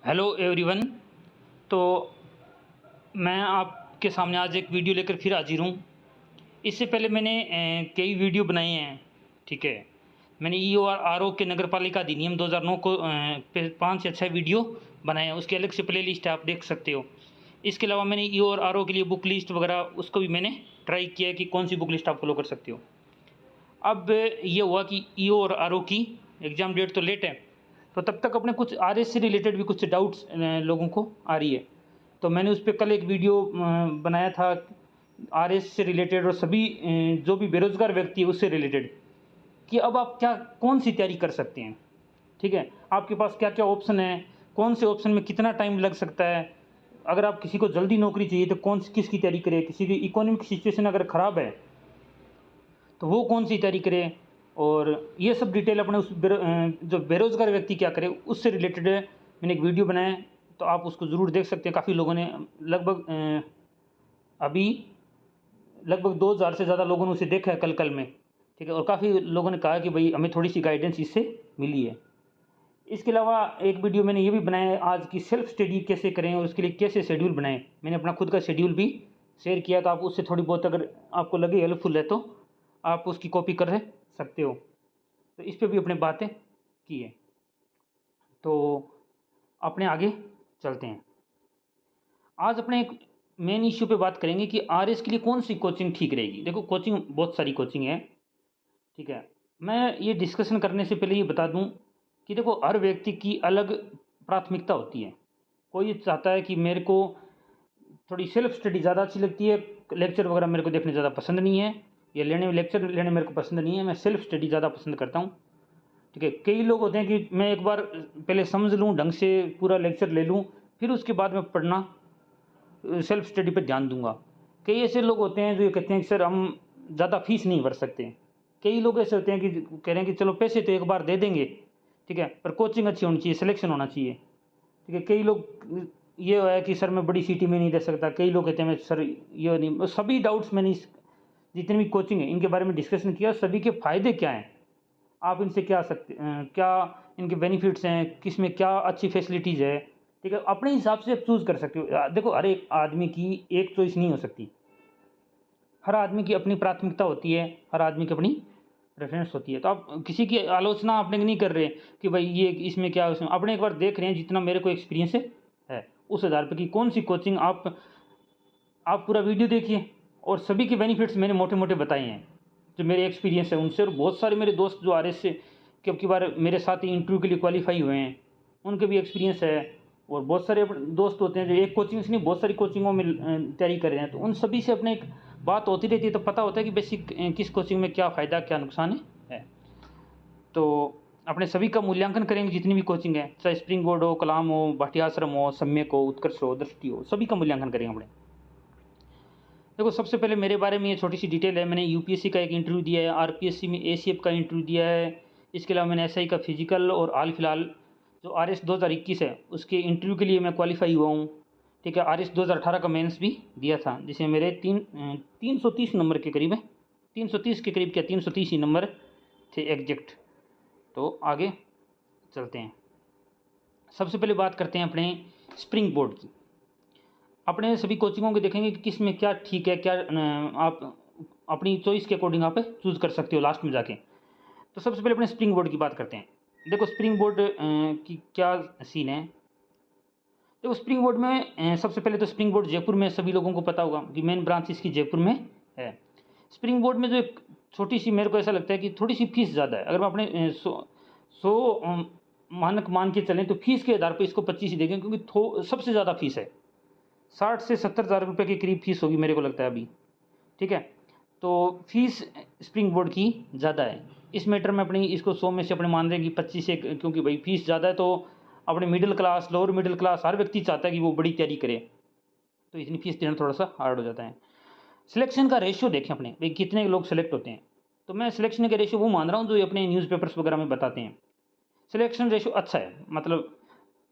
Hello everyone. तो मैं आपके सामने आज एक वीडियो लेकर फिर हाजिर हूँ। इससे पहले मैंने कई वीडियो बनाए हैं। ठीक है, मैंने ई और आर ओ के नगर पालिका अधिनियम 2009 को पे 5 या 6 वीडियो बनाए हैं। उसकी अलग से प्ले लिस्ट है, आप देख सकते हो। इसके अलावा मैंने ई और आर ओ के लिए बुक लिस्ट वगैरह उसको भी मैंने ट्राई किया है कि कौन सी बुक लिस्ट आप फॉलो कर सकते हो। अब ये हुआ कि ई और आर ओ की एग्ज़ाम डेट तो लेट है, तो तब तक अपने कुछ आर एस से रिलेटेड भी कुछ डाउट्स लोगों को आ रही है। तो मैंने उस पे कल एक वीडियो बनाया था आर एस से रिलेटेड और सभी जो भी बेरोज़गार व्यक्ति है उससे रिलेटेड, कि अब आप क्या कौन सी तैयारी कर सकते हैं। ठीक है, आपके पास क्या क्या ऑप्शन है, कौन से ऑप्शन में कितना टाइम लग सकता है। अगर आप किसी को जल्दी नौकरी चाहिए तो किसकी तैयारी करें, किसी की इकोनॉमिक सिचुएशन अगर ख़राब है तो वो कौन सी तैयारी करे, और ये सब डिटेल अपने जो बेरोज़गार व्यक्ति क्या करे उससे रिलेटेड मैंने एक वीडियो बनाया है। तो आप उसको ज़रूर देख सकते हैं। काफ़ी लोगों ने लगभग अभी लगभग 2000 से ज़्यादा लोगों ने उसे देखा है कल में। ठीक है, और काफ़ी लोगों ने कहा कि भाई हमें थोड़ी सी गाइडेंस इससे मिली है। इसके अलावा एक वीडियो मैंने ये भी बनाया है आज की सेल्फ स्टडी कैसे करें और उसके लिए कैसे शेड्यूल बनाएं। मैंने अपना खुद का शेड्यूल भी शेयर किया, तो आप उससे थोड़ी बहुत अगर आपको लगे हेल्पफुल है तो आप उसकी कॉपी कर सकते हो। तो इस पे भी अपने बातें की है। तो अपने आगे चलते हैं। आज अपने एक मेन इश्यू पे बात करेंगे कि आरएस के लिए कौन सी कोचिंग ठीक रहेगी। देखो, कोचिंग बहुत सारी कोचिंग है। ठीक है, मैं ये डिस्कशन करने से पहले ये बता दूं कि देखो, हर व्यक्ति की अलग प्राथमिकता होती है। कोई चाहता है कि मेरे को थोड़ी सेल्फ स्टडी ज़्यादा अच्छी लगती है, लेक्चर वगैरह मेरे को देखने ज़्यादा पसंद नहीं है, या लेक्चर लेने मेरे को पसंद नहीं है, मैं सेल्फ स्टडी ज़्यादा पसंद करता हूँ। ठीक है, कई लोग होते हैं कि मैं एक बार पहले समझ लूँ, ढंग से पूरा लेक्चर ले लूँ, फिर उसके बाद मैं पढ़ना सेल्फ स्टडी पर ध्यान दूंगा। कई ऐसे लोग होते हैं जो ये कहते हैं कि सर हम ज़्यादा फीस नहीं भर सकते। कई लोग ऐसे होते हैं कि कह रहे हैं कि चलो पैसे तो एक बार दे देंगे, ठीक है, पर कोचिंग अच्छी होनी चाहिए, सिलेक्शन होना चाहिए। ठीक है, कई लोग ये है कि सर मैं बड़ी सिटी में नहीं दे सकता। कई लोग कहते हैं मैं सर ये नहीं। सभी डाउट्स मैंने इस जितनी भी कोचिंग है इनके बारे में डिस्कशन किया। सभी के फ़ायदे क्या हैं, आप इनसे क्या इनके बेनिफिट्स हैं, किस में क्या अच्छी फैसिलिटीज़ है। ठीक है, अपने हिसाब से आप चूज़ कर सकते हो। देखो, हर एक आदमी की एक चॉइस नहीं हो सकती। हर आदमी की अपनी प्राथमिकता होती है, हर आदमी की अपनी प्रेफरेंस होती है। तो आप किसी की आलोचना अपने नहीं कर रहे कि भाई ये इसमें क्या है, उसमें अपने एक बार देख रहे हैं जितना मेरे को एक्सपीरियंस है उस आधार पर कि कौन सी कोचिंग आप पूरा वीडियो देखिए। और सभी के बेनिफिट्स मैंने मोटे मोटे बताए हैं जो मेरे एक्सपीरियंस है उनसे। और बहुत सारे मेरे दोस्त जो आर एस से कि अब की बार मेरे साथ ही इंटरव्यू के लिए क्वालिफाई हुए हैं, उनके भी एक्सपीरियंस है। और बहुत सारे दोस्त होते हैं जो एक कोचिंग से नहीं बहुत सारी कोचिंगों में तैयारी कर रहे हैं, तो उन सभी से अपने एक बात होती रहती है, तो पता होता है कि बेसिक किस कोचिंग में क्या फ़ायदा क्या नुकसान है। तो अपने सभी का मूल्यांकन करेंगे, जितनी भी कोचिंग है, चाहे स्प्रिंग बोर्ड हो, कलाम हो, भाटी आश्रम हो, सम्यक हो, उत्कर्ष हो, दृष्टि हो, सभी का मूल्यांकन करेंगे अपने। देखो, सबसे पहले मेरे बारे में ये छोटी सी डिटेल है। मैंने यूपीएससी का एक इंटरव्यू दिया है, आरपीएससी में एसीएफ का इंटरव्यू दिया है। इसके अलावा मैंने एसआई का फिजिकल और हाल फिलहाल जो आरएस 2021 है उसके इंटरव्यू के लिए मैं क्वालिफाई हुआ हूँ। ठीक है, आरएस 2018 का मेंस भी दिया था, जिसमें मेरे 330 नंबर के करीब है, 330 के करीब क्या 330 ही नंबर थे एग्जैक्ट। तो आगे चलते हैं। सबसे पहले बात करते हैं अपने स्प्रिंग बोर्ड की। अपने सभी कोचिंगों के देखेंगे कि किस में क्या ठीक है, क्या आप अपनी चॉइस के अकॉर्डिंग आप चूज़ कर सकते हो लास्ट में जाके। तो सबसे पहले अपने स्प्रिंग बोर्ड की बात करते हैं। देखो, स्प्रिंग बोर्ड की क्या सीन है। देखो, स्प्रिंग बोर्ड में सबसे पहले तो स्प्रिंग बोर्ड जयपुर में सभी लोगों को पता होगा कि मेन ब्रांच इसकी जयपुर में है। स्प्रिंग बोर्ड में जो एक छोटी सी, मेरे को ऐसा लगता है कि थोड़ी सी फीस ज़्यादा है। अगर मैं अपने 100 मानक मान के चलें तो फीस के आधार पर इसको 25 ही देंगे, क्योंकि सबसे ज़्यादा फीस है। 60 से 70 हज़ार रुपये के करीब फीस होगी मेरे को लगता है अभी। ठीक है, तो फीस स्प्रिंग बोर्ड की ज़्यादा है। इस मैटर में अपनी इसको 100 में से अपने मान रहे हैं कि 25 से, क्योंकि भाई फीस ज़्यादा है, तो अपने middle class, lower middle class, हर व्यक्ति चाहता है कि वो बड़ी तैयारी करे, तो इतनी फीस देना थोड़ा सा हार्ड हो जाता है। सिलेक्शन का रेशियो देखें अपने, भाई कितने लोग सेलेक्ट होते हैं। तो मैं सिलेक्शन का रेशियो वो मान रहा हूँ जो ये अपने न्यूज़पेपर्स वगैरह में बताते हैं। सिलेक्शन रेशियो अच्छा है, मतलब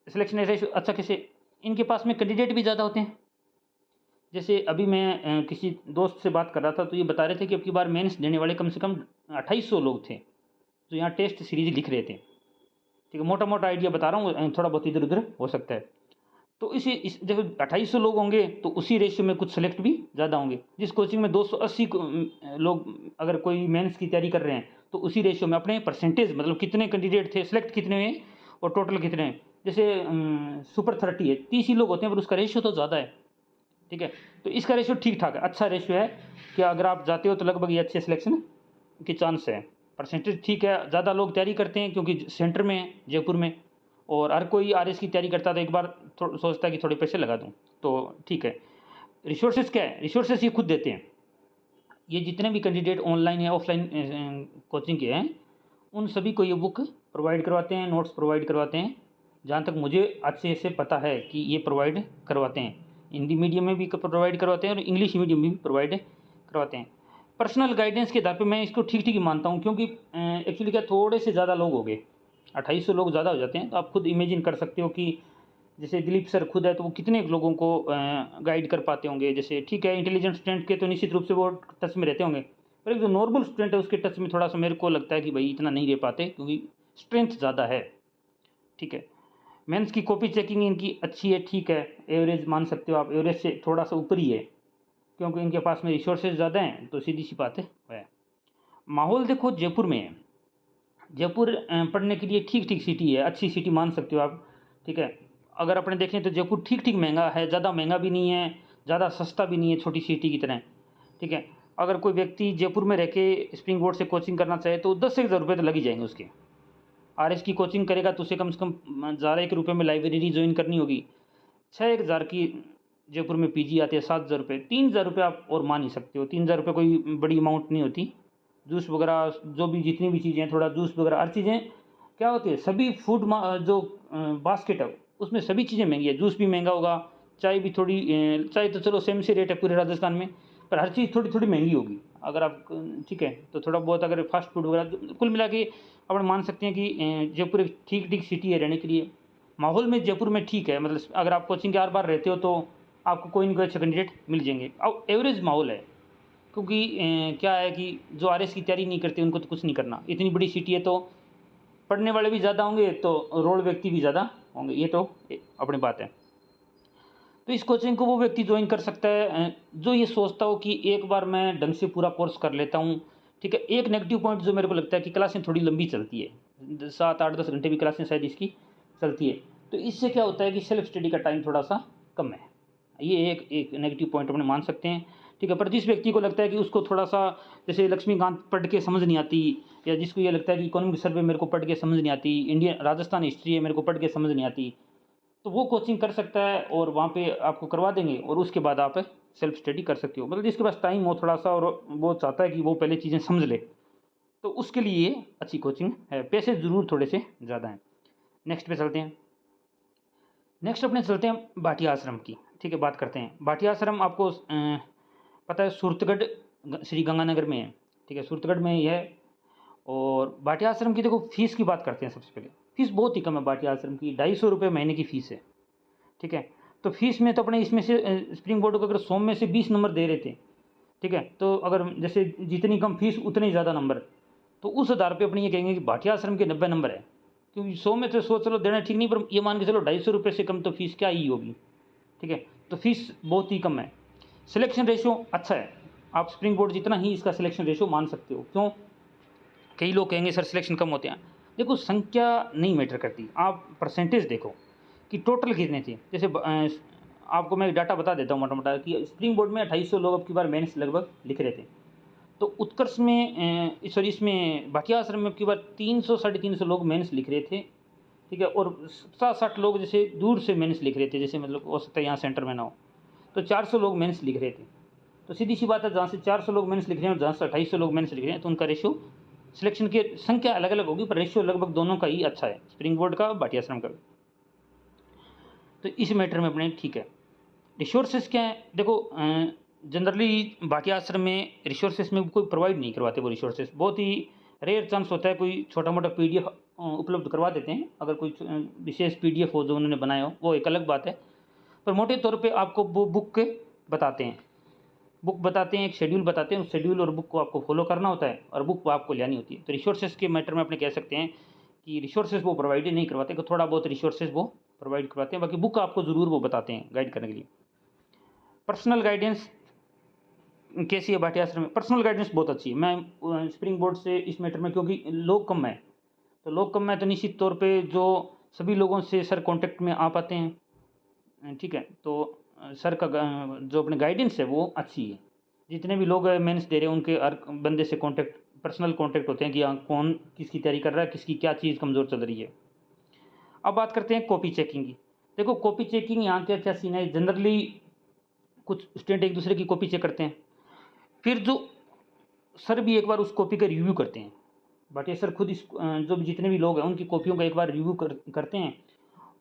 सिलेक्शन रेशियो अच्छा कैसे, इनके पास में कैंडिडेट भी ज़्यादा होते हैं। जैसे अभी मैं किसी दोस्त से बात कर रहा था तो ये बता रहे थे कि अब की बार मेंस देने वाले कम से कम 2800 लोग थे जो यहाँ टेस्ट सीरीज लिख रहे थे। ठीक ठीक है, मोटा मोटा आइडिया बता रहा हूँ, थोड़ा बहुत इधर उधर हो सकता है। तो इस देखो 2800 लोग होंगे तो उसी रेशियो में कुछ सेलेक्ट भी ज़्यादा होंगे। जिस कोचिंग में 280 लोग अगर कोई मेंस की तैयारी कर रहे हैं तो उसी रेशियो में अपने परसेंटेज मतलब कितने कैंडिडेट थे, सेलेक्ट कितने हुए और टोटल कितने हैं। जैसे सुपर 30 है, 30 ही लोग होते हैं पर उसका रेशियो तो ज़्यादा है, ठीक है। तो इसका रेशियो ठीक ठाक है, अच्छा रेशियो है कि अगर आप जाते हो तो लगभग ये अच्छे सिलेक्शन के चांस है। परसेंटेज ठीक है, ज़्यादा लोग तैयारी करते हैं क्योंकि सेंटर में है जयपुर में, और हर कोई आरएस की तैयारी करता है तो एक बार सोचता है कि थोड़े पैसे लगा दूं, तो ठीक है। रिसोर्सेज क्या है, रिसोर्सेज ये खुद देते हैं। ये जितने भी कैंडिडेट ऑनलाइन या ऑफलाइन कोचिंग के हैं उन सभी को ये बुक प्रोवाइड करवाते हैं, नोट्स प्रोवाइड करवाते हैं। जहाँ तक मुझे अच्छे से पता है कि ये प्रोवाइड करवाते हैं, हिंदी मीडियम में भी प्रोवाइड करवाते हैं और इंग्लिश मीडियम में भी प्रोवाइड करवाते हैं। पर्सनल गाइडेंस के आधार पे मैं इसको ठीक ठीक ही मानता हूँ, क्योंकि एक्चुअली क्या थोड़े से ज़्यादा लोग हो गए, 2800 लोग ज़्यादा हो जाते हैं। तो आप खुद इमेजिन कर सकते हो कि जैसे दिलीप सर खुद है तो वो कितने लोगों को गाइड कर पाते होंगे। जैसे ठीक है, इंटेलिजेंट स्टूडेंट के तो निश्चित रूप से वो टच में रहते होंगे, पर एक जो नॉर्मल स्टूडेंट है उसके टच में थोड़ा सा मेरे को लगता है कि भाई इतना नहीं रह पाते, क्योंकि स्ट्रेंथ ज़्यादा है, ठीक है। मेंस की कॉपी चेकिंग इनकी अच्छी है, ठीक है, एवरेज मान सकते हो आप, एवरेज से थोड़ा सा ऊपर ही है, क्योंकि इनके पास में रिसोर्सेज ज़्यादा हैं, तो सीधी सी बात है। माहौल देखो जयपुर में है, जयपुर पढ़ने के लिए ठीक ठीक सिटी है, अच्छी सिटी मान सकते हो आप, ठीक है। अगर अपने देखें तो जयपुर ठीक ठीक महंगा है, ज़्यादा महंगा भी नहीं है, ज़्यादा सस्ता भी नहीं है, छोटी सिटी की तरह, ठीक है। अगर कोई व्यक्ति जयपुर में रह के स्प्रिंग बोर्ड से कोचिंग करना चाहे तो 10,000 रुपये तो लग ही जाएंगे उसके। आरएस की कोचिंग करेगा तो उसे कम से कम 1,000 में लाइब्रेरी ज्वाइन करनी होगी। 6,000 की जयपुर में पीजी आते हैं, 7,000 रुपये, 3,000 रुपये आप और मान ही सकते हो। 3,000 रुपये कोई बड़ी अमाउंट नहीं होती। जूस वगैरह जो भी जितनी भी चीज़ें हैं, थोड़ा जूस वगैरह हर चीज़ें क्या होती है, सभी फूड जो बास्केट है उसमें सभी चीज़ें महंगी है। जूस भी महंगा होगा, चाय भी थोड़ी, चाय तो चलो सेम से रेट है पूरे राजस्थान में, पर हर चीज़ थोड़ी थोड़ी महंगी होगी अगर आप, ठीक है। तो थोड़ा बहुत अगर फास्ट फूड वगैरह कुल मिला के अपन मान सकते हैं कि जयपुर एक ठीक ठीक सिटी है रहने के लिए। माहौल में जयपुर में ठीक है, मतलब अगर आप कोचिंग के हर बार रहते हो तो आपको कोई ना कोई अच्छे कैंडिडेट मिल जाएंगे। अब एवरेज माहौल है, क्योंकि क्या है कि जो आरएस की तैयारी नहीं करते उनको तो कुछ नहीं करना, इतनी बड़ी सिटी है तो पढ़ने वाले भी ज़्यादा होंगे तो रोड व्यक्ति भी ज़्यादा होंगे, ये तो अपनी बात है। तो इस कोचिंग को वो व्यक्ति ज्वाइन कर सकता है जो ये सोचता हो कि एक बार मैं ढंग से पूरा कोर्स कर लेता हूँ, ठीक है। एक नेगेटिव पॉइंट जो मेरे को लगता है कि क्लासें थोड़ी लंबी चलती है, 7, 8, 10 घंटे भी क्लासें शायद इसकी चलती है, तो इससे क्या होता है कि सेल्फ स्टडी का टाइम थोड़ा सा कम है। ये एक नेगेटिव पॉइंट अपने मान सकते हैं, ठीक है। पर जिस व्यक्ति को लगता है कि उसको थोड़ा सा जैसे लक्ष्मीकांत पढ़ के समझ नहीं आती, या जिसको ये लगता है कि इकोनॉमिक सर्वे मेरे को पढ़ के समझ नहीं आती, इंडियन राजस्थान हिस्ट्री है मेरे को पढ़ के समझ नहीं आती, तो वो कोचिंग कर सकता है और वहाँ पे आपको करवा देंगे और उसके बाद आप सेल्फ स्टडी कर सकते हो। मतलब जिसके पास टाइम हो थोड़ा सा और वो चाहता है कि वो पहले चीज़ें समझ ले, तो उसके लिए ये अच्छी कोचिंग है। पैसे ज़रूर थोड़े से ज़्यादा हैं। नेक्स्ट पे चलते हैं। नेक्स्ट अपने चलते हैं भाटिया आश्रम की, ठीक है। बात करते हैं भाटिया आश्रम, आपको पता है सूरतगढ़ श्री गंगानगर में है, ठीक है, सूरतगढ़ में ही है। और भाटिया आश्रम की देखो फीस की बात करते हैं। सबसे पहले फीस बहुत ही कम है भाटिया आश्रम की, 250 रुपये महीने की फ़ीस है, ठीक है। तो फीस में तो अपने इसमें से स्प्रिंग बोर्ड को अगर 100 में से 20 नंबर दे रहे थे, ठीक है, तो अगर जैसे जितनी कम फीस उतने ही ज़्यादा नंबर, तो उस आधार पे अपने ये कहेंगे कि भाटिया आश्रम के 90 नंबर है, क्योंकि 100 में तो 100 चलो देना ठीक नहीं, पर ये मान के चलो 250 रुपये से कम तो फीस क्या ही होगी, ठीक है। तो फीस बहुत ही कम है। सिलेक्शन रेशो अच्छा है, आप स्प्रिंग बोर्ड जितना ही इसका सिलेक्शन रेशो मान सकते हो। क्यों, कई लोग कहेंगे सर सिलेक्शन कम होते हैं। देखो संख्या नहीं मैटर करती, आप परसेंटेज देखो कि टोटल कितने थे। जैसे आपको मैं डाटा बता देता हूँ मोटा मोटा कि स्प्रिंग बोर्ड में 250 लोग अब की बार मेंस लगभग लिख रहे थे, तो उत्कर्ष में सॉरी इसमें भाटिया आश्रम में अब की बार 300 साढ़े 300 लोग मेंस लिख रहे थे, ठीक है। और 60 लोग जैसे दूर से मेंस लिख रहे थे, जैसे मतलब हो सकता है यहाँ सेंटर में ना हो, तो 400 लोग मेंस लिख रहे थे। तो सीधी सी बात है, जहाँ से 400 लोग मेंस लिख रहे हैं और जहाँ से 250 लोग मेंस लिख रहे हैं, तो उनका रेशियो सिलेक्शन की संख्या अलग अलग होगी, पर रेशियो लगभग दोनों का ही अच्छा है, स्प्रिंग बोर्ड का भाटिया आश्रम का। तो इस मैटर में अपने ठीक है। रिसोर्सेज क्या है, देखो जनरली भाटिया आश्रम में रिसोर्सेज में कोई प्रोवाइड नहीं करवाते। वो रिसोर्सेज बहुत ही रेयर चांस होता है, कोई छोटा मोटा पीडीएफ उपलब्ध करवा देते हैं, अगर कोई विशेष पीडीएफ हो जो उन्होंने बनाया हो, वो एक अलग बात है। पर मोटे तौर पे आपको वो बुक बताते हैं, एक शेड्यूल बताते हैं, उस शेड्यूल और बुक को आपको फॉलो करना होता है और बुक आपको लेनी होती है। तो रिसोर्सेज के मैटर में अपने कह सकते हैं कि रिसोर्सेज वो प्रोवाइड नहीं करवाते, कि थोड़ा बहुत रिसोर्सेज वो प्रोवाइड करवाते हैं, बाकी बुक आपको ज़रूर वो बताते हैं गाइड करने के लिए। पर्सनल गाइडेंस कैसी है भाटिया आश्रम में? पर्सनल गाइडेंस बहुत अच्छी है। मैं स्प्रिंग बोर्ड से इस मैटर में, क्योंकि लोग कम हैं, तो लोग कम हैं तो निश्चित तौर पे जो सभी लोगों से सर कांटेक्ट में आ पाते हैं। ठीक है, तो सर का जो अपने गाइडेंस है वो अच्छी है। जितने भी लोग मेंस दे रहे हैं उनके हर बंदे से कांटेक्ट, पर्सनल कांटेक्ट होते हैं कि हाँ कौन किसकी तैयारी कर रहा है, किसकी क्या चीज़ कमज़ोर चल रही है। अब बात करते हैं कॉपी चेकिंग की। देखो कॉपी चेकिंग यहाँ क्या क्या सीन है, जनरली कुछ स्टूडेंट एक दूसरे की कॉपी चेक करते हैं, फिर जो सर भी एक बार उस कॉपी का रिव्यू करते हैं। बट ये सर खुद इस जो भी जितने भी लोग हैं उनकी कॉपियों का एक बार रिव्यू करते हैं,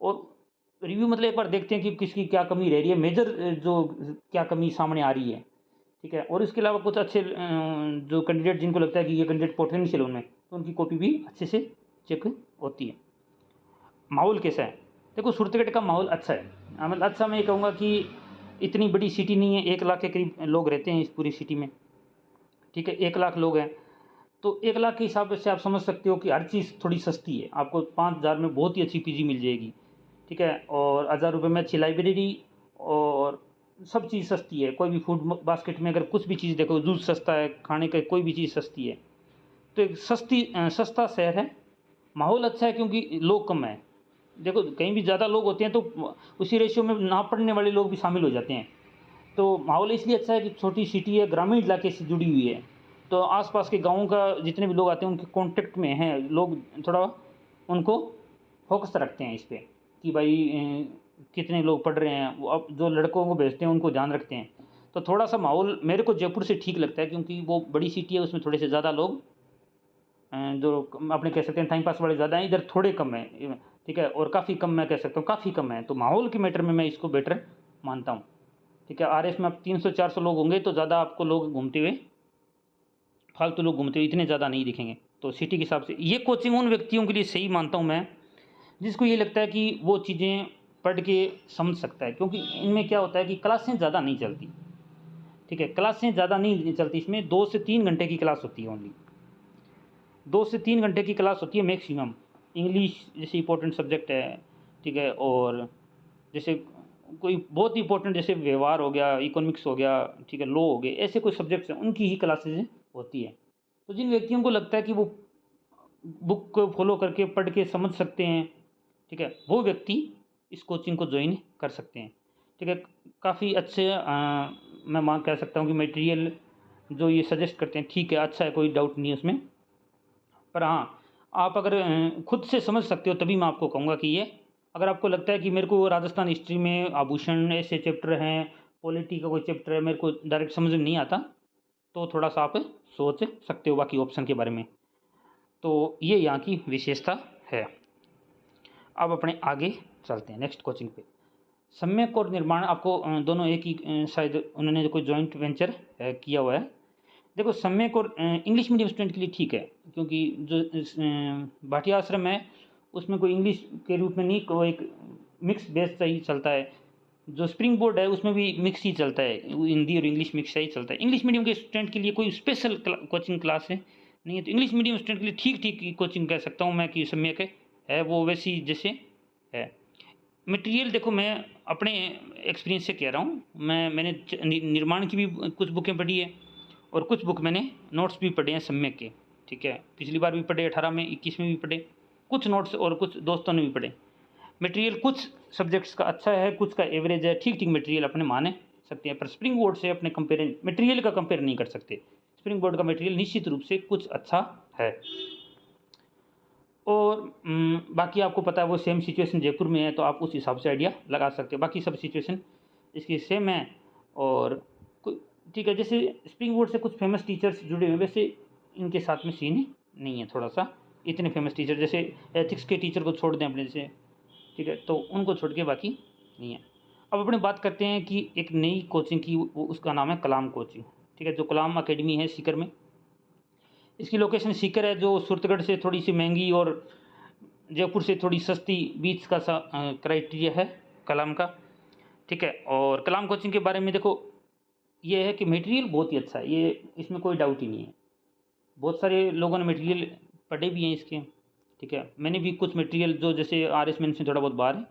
और रिव्यू मतलब एक बार देखते हैं कि किसकी क्या कमी रह रही है, मेजर जो क्या कमी सामने आ रही है। ठीक है, और इसके अलावा कुछ अच्छे जो कैंडिडेट जिनको लगता है कि ये कैंडिडेट पोटेंशियल उनमें, तो उनकी कॉपी भी अच्छे से चेक होती है। माहौल कैसा है? देखो सूरतगढ़ का माहौल अच्छा है। मतलब अच्छा मैं ये कहूँगा कि इतनी बड़ी सिटी नहीं है, 1 लाख के करीब लोग रहते हैं इस पूरी सिटी में। ठीक है, 1 लाख लोग हैं, तो 1 लाख के हिसाब से आप समझ सकते हो कि हर चीज़ थोड़ी सस्ती है। आपको 5,000 में बहुत ही अच्छी पीजी मिल जाएगी। ठीक है, और 1,000 रुपये में अच्छी लाइब्रेरी, और सब चीज़ सस्ती है। कोई भी फूड बास्केट में अगर कुछ भी चीज़ देखो, दूध सस्ता है, खाने का कोई भी चीज़ सस्ती है। तो एक सस्ता शहर है। माहौल अच्छा है क्योंकि लोग कम हैं। देखो कहीं भी ज़्यादा लोग होते हैं तो उसी रेशियो में ना पढ़ने वाले लोग भी शामिल हो जाते हैं। तो माहौल इसलिए अच्छा है कि छोटी सिटी है, ग्रामीण इलाके से जुड़ी हुई है, तो आसपास के गाँवों का जितने भी लोग आते हैं उनके कॉन्टेक्ट में हैं लोग, थोड़ा उनको फोकस रखते हैं इस पे कि भाई कितने लोग पढ़ रहे हैं। वो अब जो लड़कों को भेजते हैं उनको ध्यान रखते हैं। तो थोड़ा सा माहौल मेरे को जयपुर से ठीक लगता है, क्योंकि वो बड़ी सिटी है, उसमें थोड़े से ज़्यादा लोग जो अपने कह सकते हैं टाइम पास वाले ज़्यादा हैं, इधर थोड़े कम हैं। ठीक है, और काफ़ी कम मैं कह सकता हूँ, काफ़ी कम है। तो माहौल के मैटर में मैं इसको बेटर मानता हूँ। ठीक है, आरएस में आप 300-400 लोग होंगे तो ज़्यादा आपको लोग घूमते हुए, फालतू लोग घूमते हुए इतने ज़्यादा नहीं दिखेंगे। तो सिटी के हिसाब से ये कोचिंग उन व्यक्तियों के लिए सही मानता हूँ मैं, जिसको ये लगता है कि वो चीज़ें पढ़ के समझ सकता है। क्योंकि इनमें क्या होता है कि क्लासें ज़्यादा नहीं चलती। ठीक है, क्लासें ज़्यादा नहीं चलती, इसमें 2 से 3 घंटे की क्लास होती है ओनली। 2 से 3 घंटे की क्लास होती है मैक्सिमम। इंग्लिश जैसे इंपॉर्टेंट सब्जेक्ट है, ठीक है, और जैसे कोई बहुत इंपॉर्टेंट जैसे व्यवहार हो गया, इकोनॉमिक्स हो गया, ठीक है, लॉ हो गए, ऐसे कोई सब्जेक्ट्स हैं उनकी ही क्लासेज होती है। तो जिन व्यक्तियों को लगता है कि वो बुक को फॉलो करके पढ़ के समझ सकते हैं, ठीक है, वो व्यक्ति इस कोचिंग को ज्वाइन कर सकते हैं। ठीक है, काफ़ी अच्छे मैं कह सकता हूँ कि मटेरियल जो ये सजेस्ट करते हैं ठीक है, अच्छा है, कोई डाउट नहीं है उसमें। पर हाँ, आप अगर खुद से समझ सकते हो तभी मैं आपको कहूँगा कि ये, अगर आपको लगता है कि मेरे को राजस्थान हिस्ट्री में आभूषण ऐसे चैप्टर हैं, पॉलिटी का कोई चैप्टर है, मेरे को डायरेक्ट समझ में नहीं आता, तो थोड़ा सा आप सोच सकते हो बाकी ऑप्शन के बारे में। तो ये यहाँ की विशेषता है। अब अपने आगे चलते हैं नेक्स्ट कोचिंग पे। सम्यक और निर्माण आपको दोनों एक ही शायद उन्होंने जो कोई जॉइंट वेंचर किया हुआ है। देखो सम्यक और इंग्लिश मीडियम स्टूडेंट के लिए ठीक है, क्योंकि जो भाटिया आश्रम है उसमें कोई इंग्लिश के रूप में नहीं, कोई एक मिक्स बेस ही चलता है। जो स्प्रिंग बोर्ड है उसमें भी मिक्स ही चलता है, हिंदी और इंग्लिश मिक्स ही चलता है। इंग्लिश मीडियम के स्टूडेंट के लिए कोई स्पेशल कोचिंग क्लास है नहीं है, तो इंग्लिश मीडियम स्टूडेंट के लिए ठीक ठीक कोचिंग कह सकता हूँ मैं कि सम्यक है वो वैसी जैसे है। मटेरियल देखो मैं अपने एक्सपीरियंस से कह रहा हूँ, मैंने निर्माण की भी कुछ बुकें पढ़ी है, और कुछ बुक मैंने नोट्स भी पढ़े हैं सम्यक के। ठीक है, पिछली बार भी पढ़े, 18 में 21 में भी पढ़े कुछ नोट्स, और कुछ दोस्तों ने भी पढ़े। मटेरियल कुछ सब्जेक्ट्स का अच्छा है, कुछ का एवरेज है, ठीक ठीक मटेरियल अपने माने सकते हैं, पर स्प्रिंग बोर्ड से अपने कंपेयर मटेरियल का कंपेयर नहीं कर सकते। स्प्रिंग बोर्ड का मटेरियल निश्चित रूप से कुछ अच्छा है। और बाकी आपको पता है वो सेम सिचुएशन जयपुर में है, तो आप उस हिसाब से आइडिया लगा सकते हो। बाकी सब सिचुएशन इसकी सेम है। और ठीक है, जैसे स्प्रिंग बोर्ड से कुछ फेमस टीचर्स जुड़े हुए, वैसे इनके साथ में सीन नहीं है थोड़ा सा। इतने फेमस टीचर जैसे एथिक्स के टीचर को छोड़ दें अपने जैसे, ठीक है, तो उनको छोड़ के बाकी नहीं है। अब अपने बात करते हैं कि एक नई कोचिंग की, वो उसका नाम है कलाम कोचिंग। ठीक है, जो कलाम अकेडमी है सीकर में, इसकी लोकेशन सीकर है, जो सूरतगढ़ से थोड़ी सी महंगी और जयपुर से थोड़ी सस्ती बीच का सा क्राइटेरिया है कलाम का। ठीक है, और कलाम कोचिंग के बारे में देखो ये है कि मटेरियल बहुत ही अच्छा है, ये इसमें कोई डाउट ही नहीं है। बहुत सारे लोगों ने मटेरियल पढ़े भी हैं इसके, ठीक है। मैंने भी कुछ मटेरियल जो जैसे RS मेंस में थोड़ा बहुत बाहर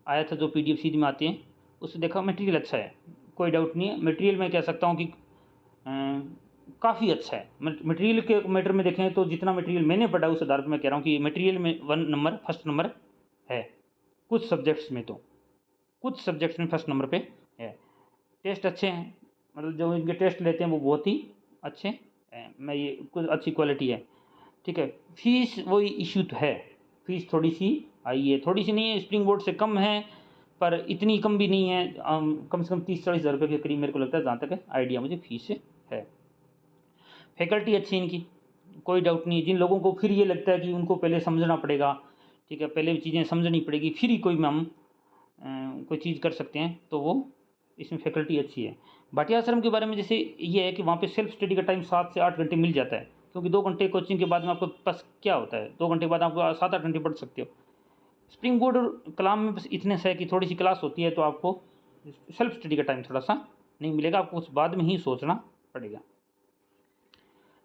आया था, जो PDF सीधी में आते हैं, उससे देखा मटेरियल अच्छा है, कोई डाउट नहीं है। मटेरियल मैं कह सकता हूँ कि काफ़ी अच्छा है। मटेरियल के मैटर में देखें तो जितना मटेरियल मैंने पढ़ा उस आधार पर मैं कह रहा हूँ कि मटेरियल में 1 नंबर फर्स्ट नंबर है। कुछ सब्जेक्ट्स में फर्स्ट नंबर पे है। टेस्ट अच्छे हैं, मतलब जो इनके टेस्ट लेते हैं वो बहुत ही अच्छे हैं। मैं ये कुछ अच्छी क्वालिटी है, ठीक है। फीस वही इशू तो है, फीस थोड़ी सी आई है, थोड़ी सी नहीं है, स्प्रिंग बोर्ड से कम है, पर इतनी कम भी नहीं है। कम से कम 30-40 हज़ार रुपये के करीब मेरे को लगता है, जहाँ तक आइडिया मुझे फीस से है। फैकल्टी अच्छी है इनकी, कोई डाउट नहीं है। जिन लोगों को फिर ये लगता है कि उनको पहले समझना पड़ेगा, ठीक है, पहले चीज़ें समझनी पड़ेगी फिर ही कोई हम कोई चीज़ कर सकते हैं, तो वो इसमें फैकल्टी अच्छी है। भाटिया आश्रम के बारे में जैसे ये है कि वहाँ पे सेल्फ स्टडी का टाइम 7 से 8 घंटे मिल जाता है, क्योंकि 2 घंटे कोचिंग के बाद में आपको पास क्या होता है, 2 घंटे बाद आपको 7-8 घंटे पढ़ सकते हो। स्प्रिंग बोर्ड और कलाम में बस इतने से है कि थोड़ी सी क्लास होती है, तो आपको सेल्फ स्टडी का टाइम थोड़ा सा नहीं मिलेगा, आपको उस बाद में ही सोचना पड़ेगा।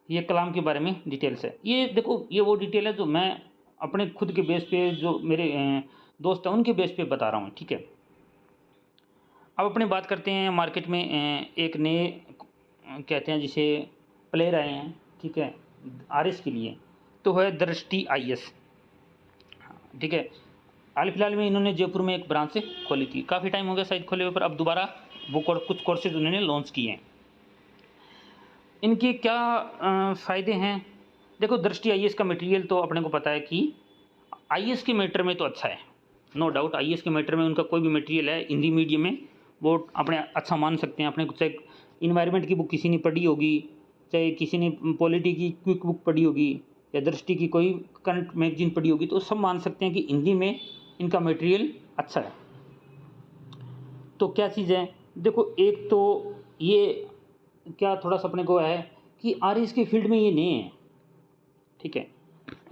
ये कलाम के बारे में डिटेल्स है। ये देखो, ये वो डिटेल है जो मैं अपने खुद के बेस पे, जो मेरे दोस्त हैं उनके बेस पे बता रहा हूँ, ठीक है। अब अपने बात करते हैं मार्केट में एक नए कहते हैं जिसे प्लेयर आए हैं, ठीक है, RS के लिए, तो है दृष्टि IS, ठीक है। हाल फिलहाल में इन्होंने जयपुर में एक ब्रांच खोली थी, काफ़ी टाइम हो गया शायद खोले हुए, पर अब दोबारा वो कुछ कोर्सेज उन्होंने लॉन्च किए हैं। इनके क्या फ़ायदे हैं? देखो, दृष्टि IS का मटेरियल तो अपने को पता है कि IS के मैटर में तो अच्छा है, नो डाउट। IS के मैटर में उनका कोई भी मटेरियल है हिंदी मीडियम में, वो अपने अच्छा मान सकते हैं। अपने को चाहे इन्वायरमेंट की बुक किसी ने पढ़ी होगी, चाहे किसी ने पॉलिटी की क्विक बुक पढ़ी होगी, या दृष्टि की कोई करंट मैगजीन पढ़ी होगी, तो सब मान सकते हैं कि हिंदी में इनका मटेरियल अच्छा है। तो क्या चीज़ है, देखो, एक तो ये क्या थोड़ा सा अपने को है कि RS के फील्ड में ये नहीं है, ठीक है।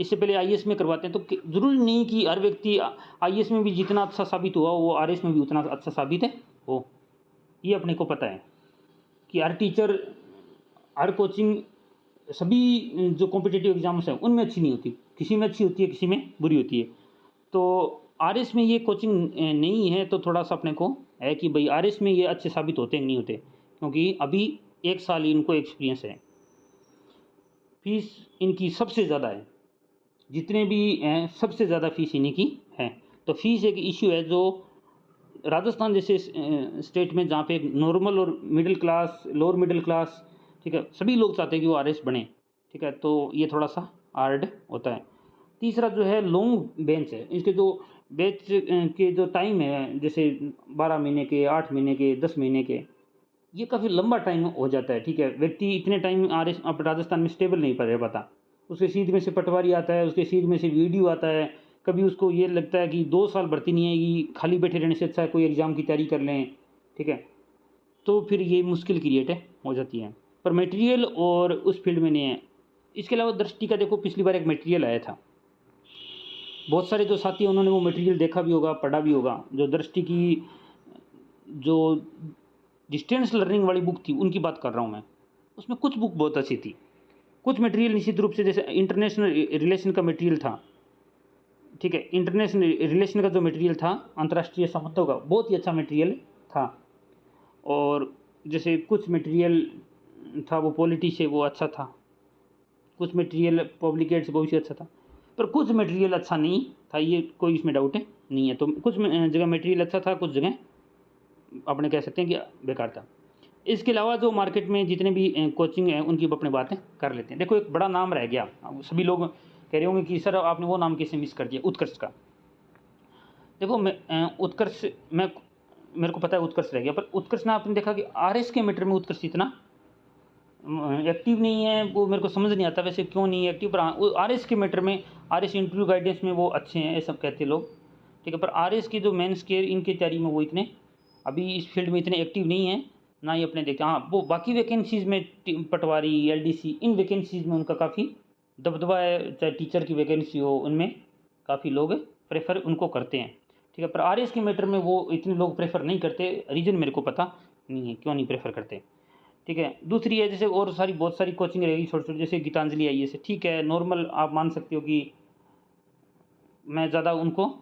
इससे पहले IS में करवाते हैं, तो ज़रूरी नहीं कि हर व्यक्ति IS में भी जितना अच्छा साबित हुआ वो RS में भी उतना अच्छा साबित है हो। ये अपने को पता है कि हर टीचर, हर कोचिंग, सभी जो कॉम्पिटिटिव एग्जाम्स हैं उनमें अच्छी नहीं होती, किसी में अच्छी होती है, किसी में बुरी होती है। तो RS में ये कोचिंग नहीं है, तो थोड़ा सा अपने को है कि भाई RS में ये अच्छे साबित होते हैं नहीं होते, क्योंकि अभी 1 साल ही इनको एक्सपीरियंस है। फीस इनकी सबसे ज़्यादा है, जितने भी हैं सबसे ज़्यादा फीस इन्हीं की है। तो फीस एक इश्यू है जो राजस्थान जैसे स्टेट में, जहाँ पे नॉर्मल और middle class, lower middle class, ठीक है, सभी लोग चाहते हैं कि वो RS बने, ठीक है, तो ये थोड़ा सा हार्ड होता है। तीसरा जो है लॉन्ग बेंच है, इसके जो बेंच के जो टाइम है, जैसे 12 महीने के, 8 महीने के, 10 महीने के, ये काफ़ी लंबा टाइम हो जाता है, ठीक है। व्यक्ति इतने टाइम RS अब राजस्थान में स्टेबल नहीं रह पाता, उसके सीध में से पटवारी आता है, उसके सीध में से VDO आता है, कभी उसको ये लगता है कि 2 साल भर्ती नहीं आएगी, खाली बैठे रहने से अच्छा है कोई एग्ज़ाम की तैयारी कर लें, ठीक है। तो फिर ये मुश्किल क्रिएट हो जाती है, पर मटेरियल और उस फील्ड में नहीं है। इसके अलावा दृष्टि का देखो, पिछली बार एक मटेरियल आया था, बहुत सारे जो साथी हैं उन्होंने वो मटेरियल देखा भी होगा, पढ़ा भी होगा। जो दृष्टि की जो डिस्टेंस लर्निंग वाली बुक थी उनकी बात कर रहा हूँ मैं, उसमें कुछ बुक बहुत अच्छी थी, कुछ मटेरियल निश्चित रूप से, जैसे इंटरनेशनल रिलेशन का मटेरियल था, ठीक है, इंटरनेशनल रिलेशन का जो मटेरियल था, अंतर्राष्ट्रीय संबंधों का, बहुत ही अच्छा मटेरियल था। और जैसे कुछ मटेरियल था वो पॉलिटी से वो अच्छा था, कुछ मटेरियल पब्लिक एड से बहुत ही अच्छा था, पर कुछ मटेरियल अच्छा नहीं था, ये कोई इसमें डाउट नहीं है। तो कुछ जगह मटेरियल अच्छा था, कुछ जगह अपने कह सकते हैं कि बेकार था। इसके अलावा जो मार्केट में जितने भी कोचिंग हैं उनकी अपने बातें कर लेते हैं। देखो, एक बड़ा नाम रह गया, सभी लोग कह रहे होंगे कि सर आपने वो नाम कैसे मिस कर दिया, उत्कर्ष का। देखो, मैं उत्कर्ष, मेरे को पता है उत्कर्ष रह गया, पर उत्कर्ष ना आपने देखा कि RS के मैटर में उत्कर्ष इतना एक्टिव नहीं है, वो मेरे को समझ नहीं आता वैसे क्यों नहीं है एक्टिव। पर RS के मैटर में, RS इंटरव्यू गाइडेंस में वो अच्छे हैं, ये सब कहते लोग, ठीक है। पर RS की जो मेंस के इनकी तैयारी में वो इतने अभी इस फील्ड में इतने एक्टिव नहीं है, ना ही अपने देखते। हाँ, वो बाकी वैकेंसीज़ में पटवारी, LDC, इन वैकेंसीज़ में उनका काफ़ी दबदबा है, चाहे टीचर की वैकेंसी हो, उनमें काफ़ी लोग प्रेफर उनको करते हैं, ठीक है। पर RS के मैटर में वो इतने लोग प्रेफर नहीं करते, रीज़न मेरे को पता नहीं है क्यों नहीं प्रेफर करते, ठीक है। दूसरी है, जैसे और सारी बहुत सारी कोचिंग रहेगी छोटी छोटी, जैसे गीतांजलि IAS है, ठीक है, नॉर्मल आप मान सकते हो कि मैं ज़्यादा उनको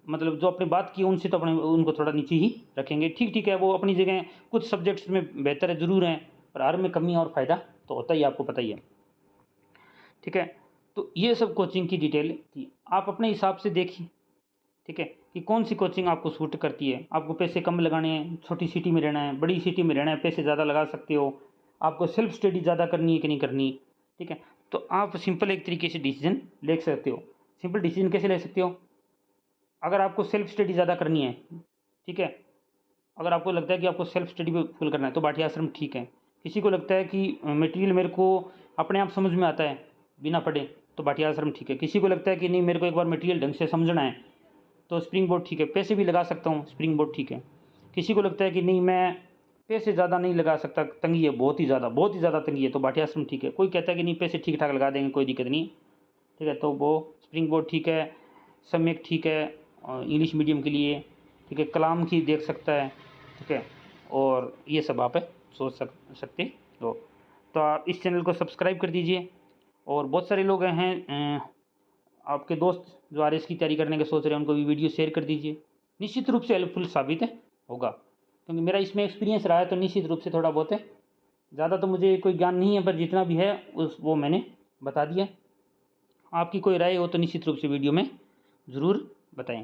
मतलब जो अपनी बात की उनसे तो अपने उनको थोड़ा नीचे ही रखेंगे। ठीक है, वो अपनी जगह कुछ सब्जेक्ट्स में बेहतर ज़रूर हैं, पर हर में कमी और फ़ायदा तो होता ही है, आपको पता ही है। ठीक है, तो ये सब कोचिंग की डिटेल थी। आप अपने हिसाब से देखिए, ठीक है, कि कौन सी कोचिंग आपको सूट करती है। आपको पैसे कम लगाने हैं, छोटी सिटी में रहना है, बड़ी सिटी में रहना है, पैसे ज़्यादा लगा सकते हो। आपको सेल्फ स्टडी ज़्यादा करनी है कि नहीं करनी, ठीक है, तो आप सिंपल एक तरीके से डिसीजन ले सकते हो। सिंपल डिसीजन कैसे ले सकते हो? अगर आपको सेल्फ स्टडी ज़्यादा करनी है, ठीक है, अगर आपको लगता है कि आपको सेल्फ स्टडी पे फुल करना है तो भाटिया आश्रम ठीक है। किसी को लगता है कि मटेरियल मेरे को अपने आप समझ में आता है बिना पढ़े, तो भाटिया आश्रम ठीक है। किसी को लगता है कि नहीं, मेरे को एक बार मटेरियल ढंग से समझना है, तो स्प्रिंग बोर्ड ठीक है, पैसे भी लगा सकता हूँ, स्प्रिंग बोर्ड ठीक है। किसी को लगता है कि नहीं, मैं पैसे ज़्यादा नहीं लगा सकता, तंगी है, बहुत ही ज़्यादा तंगी है, तो भाटिया आश्रम ठीक है। कोई कहता है कि नहीं, पैसे ठीक ठाक लगा देंगे, कोई दिक्कत नहीं, ठीक है, तो वो स्प्रिंग बोर्ड ठीक है, सम्यक ठीक है, इंग्लिश मीडियम के लिए, ठीक है, कलाम की देख सकता है, ठीक है, और ये सब आप सोच सकते हो। तो आप इस चैनल को सब्सक्राइब कर दीजिए। और बहुत सारे लोग हैं आपके दोस्त जो आरएस की तैयारी करने के सोच रहे हैं, उनको भी वीडियो शेयर कर दीजिए। निश्चित रूप से हेल्पफुल साबित होगा, क्योंकि मेरा इसमें एक्सपीरियंस रहा है, तो निश्चित रूप से थोड़ा बहुत है, ज़्यादा तो मुझे कोई ज्ञान नहीं है, पर जितना भी है वो मैंने बता दिया। आपकी कोई राय हो तो निश्चित रूप से वीडियो में ज़रूर बताएं,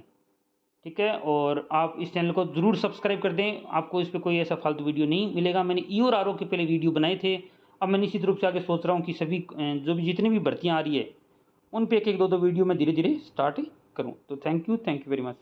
ठीक है। और आप इस चैनल को ज़रूर सब्सक्राइब कर दें, आपको इस पर कोई ऐसा फालतू वीडियो नहीं मिलेगा। मैंने ई और आर ओ के पहले वीडियो बनाए थे, अब मैं निश्चित रूप से आगे सोच रहा हूँ कि सभी जो भी जितनी भी भर्तियाँ आ रही है उन पे एक एक दो वीडियो मैं धीरे धीरे स्टार्ट करूँ। तो थैंक यू वेरी मच।